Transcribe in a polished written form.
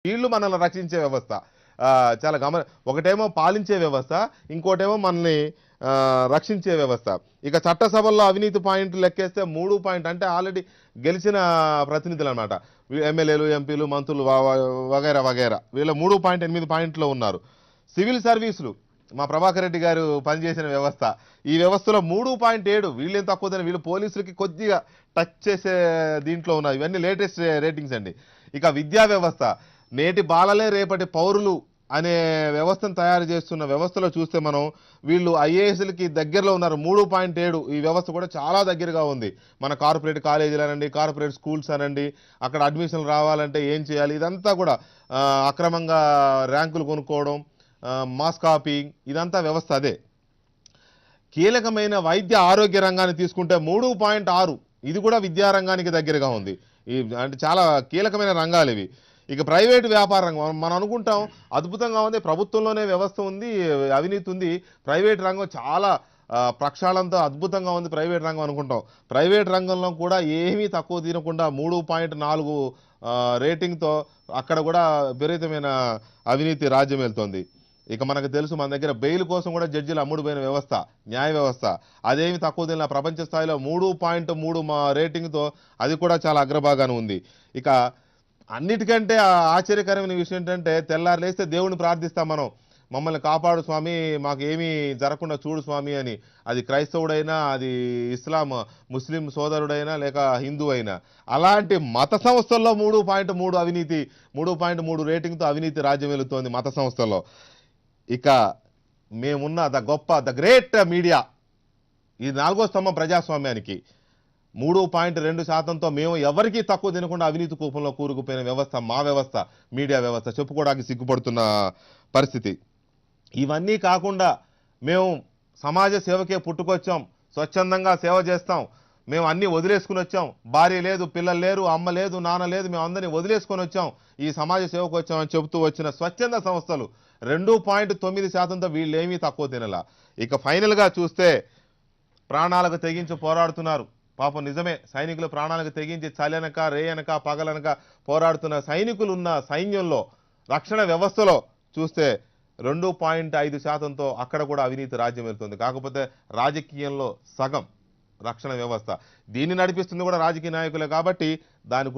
వీళ్ళు మనల్ని రక్షించే వ్యవస్థ. చాలా ఒకటేమో పాలించే వ్యవస్థ, ఇంకోటేమో మనల్ని రక్షించే వ్యవస్థ. ఇక చట్టసభల్లో అవినీతి పాయింట్లు లెక్కేస్తే 3 పాయింట్ అంటే ఆల్రెడీ గెలిచిన ప్రతినిధులనమాట. ఎమ్మెల్యేలు, ఎంపీలు, మంత్రులు వగైరా వగైరా వీళ్ళ 3.8 పాయింట్లు ఉన్నారు. సివిల్ సర్వీసులు మా ప్రభాకర్ రెడ్డి గారు పనిచేసిన వ్యవస్థ. ఈ వ్యవస్థలో 3.7 వీళ్ళేం తక్కువదని వీళ్ళు పోలీసులకి కొద్దిగా టచ్ చేసే దీంట్లో ఉన్నారు. ఇవన్నీ లేటెస్ట్ రేటింగ్స్ అండి. ఇక విద్యా వ్యవస్థ నేటి బాలలే రేపటి పౌరులు అనే వ్యవస్థను తయారు చేస్తున్న వ్యవస్థలో చూస్తే మనం వీళ్ళు ఐఏఎస్లకి దగ్గరలో ఉన్నారు. 3.7 ఈ వ్యవస్థ కూడా చాలా దగ్గరగా ఉంది. మన కార్పొరేట్ కాలేజీలు అనండి, కార్పొరేట్ స్కూల్స్ అనండి, అక్కడ అడ్మిషన్లు రావాలంటే ఏం చేయాలి, ఇదంతా కూడా అక్రమంగా ర్యాంకులు కొనుక్కోవడం, మాస్ కాపీయింగ్, ఇదంతా వ్యవస్థ అదే. కీలకమైన వైద్య ఆరోగ్య రంగాన్ని తీసుకుంటే 3.6 ఇది కూడా విద్యారంగానికి దగ్గరగా ఉంది. అంటే చాలా కీలకమైన రంగాలు ఇవి. ఇక ప్రైవేటు వ్యాపార రంగం మనం అనుకుంటాం అద్భుతంగా ఉంది, ప్రభుత్వంలోనే వ్యవస్థ ఉంది, అవినీతి ఉంది, ప్రైవేట్ రంగం చాలా ప్రక్షాళనతో అద్భుతంగా ఉంది ప్రైవేట్ రంగం అనుకుంటాం. ప్రైవేట్ రంగంలో కూడా ఏమీ తక్కువ తినకుండా 3.4 రేటింగ్తో అక్కడ కూడా విపరీతమైన అవినీతి రాజ్యం వెళ్తోంది. ఇక మనకు తెలుసు మన దగ్గర బెయిల్ కోసం కూడా జడ్జిలు అమ్ముడుపోయిన వ్యవస్థ, న్యాయ వ్యవస్థ అదేమి తక్కువ తిన ప్రపంచ స్థాయిలో 3.3 రేటింగ్తో అది కూడా చాలా అగ్రభాగాన ఉంది. ఇక అన్నిటికంటే ఆశ్చర్యకరమైన విషయం ఏంటంటే తెల్లారు లేస్తే దేవుని ప్రార్థిస్తాం మనం, మమ్మల్ని కాపాడు స్వామి, మాకు ఏమీ జరగకుండా చూడు స్వామి అని. అది క్రైస్తవుడైనా, అది ఇస్లాం ముస్లిం సోదరుడైనా, లేక హిందూ అయినా. అలాంటి మత సంస్థల్లో 3.3 అవినీతి, 3.3 రేటింగ్తో అవినీతి రాజ్యం వెళుతోంది మత సంస్థల్లో. ఇక మేమున్న ద గ్రేట్ మీడియా, ఇది 4వ స్తంభం ప్రజాస్వామ్యానికి. 3.2%తో మేము ఎవరికీ తక్కువ తినకుండా అవినీతి కూపంలో కూరుకుపోయిన వ్యవస్థ మా వ్యవస్థ, మీడియా వ్యవస్థ. చెప్పుకోవడానికి సిగ్గుపడుతున్న పరిస్థితి. ఇవన్నీ కాకుండా మేము సమాజ సేవకే పుట్టుకొచ్చాం, స్వచ్ఛందంగా సేవ చేస్తాం, మేము అన్నీ వదిలేసుకుని వచ్చాం, భార్య లేదు, పిల్లలు లేరు, అమ్మ లేదు, నాన్న లేదు, మేము అందరినీ వదిలేసుకొని వచ్చాం, ఈ సమాజ సేవకు వచ్చామని చెబుతూ వచ్చిన స్వచ్ఛంద సంస్థలు 2.9%తో వీళ్ళేమీ తక్కువ తినలా. ఇక ఫైనల్గా చూస్తే ప్రాణాలకు తెగించి పోరాడుతున్నారు. పాపం నిజమే, సైనికులు ప్రాణాలకు తెగించి చలనక రేయనక పగలనక పోరాడుతున్న సైనికులు ఉన్న సైన్యంలో రక్షణ వ్యవస్థలో చూస్తే 2.5%తో అక్కడ కూడా అవినీతి రాజ్యం వెళ్తుంది. కాకపోతే రాజకీయంలో సగం రక్షణ వ్యవస్థ, దీన్ని నడిపిస్తుంది కూడా రాజకీయ నాయకులే కాబట్టి దానికి